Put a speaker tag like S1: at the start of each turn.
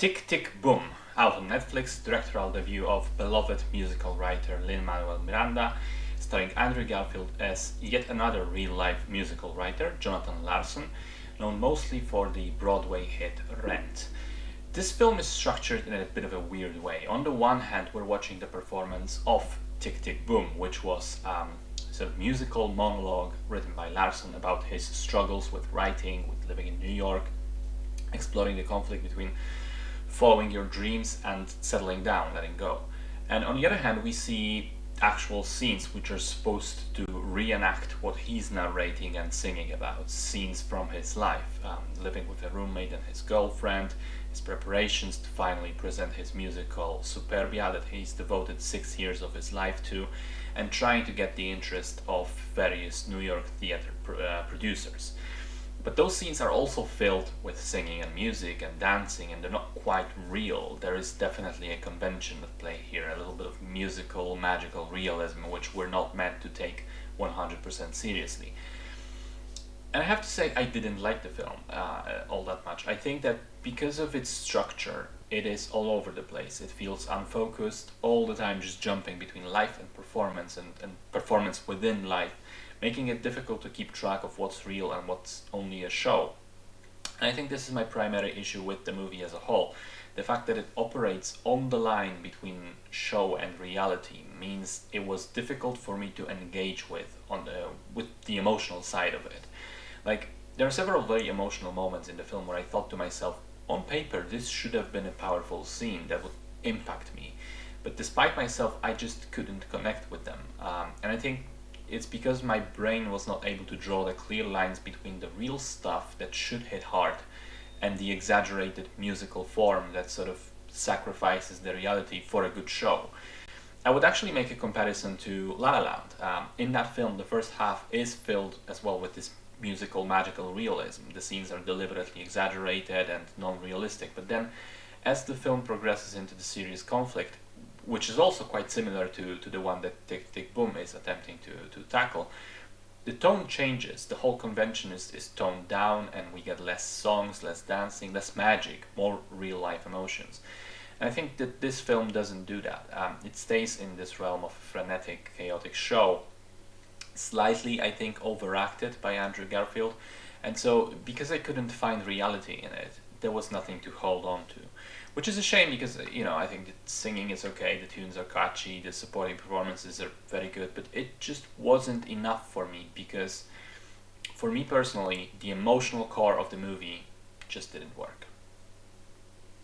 S1: Tick Tick Boom, out on Netflix, directorial debut of beloved musical writer Lin-Manuel Miranda, starring Andrew Garfield as yet another real-life musical writer, Jonathan Larson, known mostly for the Broadway hit Rent. This film is structured in a bit of a weird way. On the one hand, we're watching the performance of Tick Tick Boom, which was sort of musical monologue written by Larson about his struggles with writing, with living in New York, exploring the conflict between following your dreams and settling down, letting go. And on the other hand, we see actual scenes which are supposed to reenact what he's narrating and singing about, scenes from his life, living with a roommate and his girlfriend, his preparations to finally present his musical Superbia that he's devoted 6 years of his life to, and trying to get the interest of various New York theater producers. But those scenes are also filled with singing and music and dancing, and they're not quite real. There is definitely a convention at play here, a little bit of musical, magical realism, which we're not meant to take 100% seriously. And I have to say, I didn't like the film all that much. I think that because of its structure, it is all over the place. It feels unfocused, all the time just jumping between life and performance within life, making it difficult to keep track of what's real and what's only a show. And I think this is my primary issue with the movie as a whole. The fact that it operates on the line between show and reality means it was difficult for me to engage with the emotional side of it. Like, there are several very emotional moments in the film where I thought to myself, on paper, this should have been a powerful scene that would impact me. But despite myself, I just couldn't connect with them. And I think it's because my brain was not able to draw the clear lines between the real stuff that should hit hard and the exaggerated musical form that sort of sacrifices the reality for a good show. I would actually make a comparison to La La Land. In that film, the first half is filled as well with this musical magical realism. The scenes are deliberately exaggerated and non-realistic, but then as the film progresses into the serious conflict, which is also quite similar to the one that Tick Tick Boom is attempting to tackle, the tone changes. The whole convention is toned down, and we get less songs, less dancing, less magic, more real-life emotions. And I think that this film doesn't do that. It stays in this realm of a frenetic, chaotic show, slightly, I think, overacted by Andrew Garfield. And so, because I couldn't find reality in it, there was nothing to hold on to. Which is a shame because, I think the singing is okay, the tunes are catchy, the supporting performances are very good, but it just wasn't enough for me because, for me personally, the emotional core of the movie just didn't work.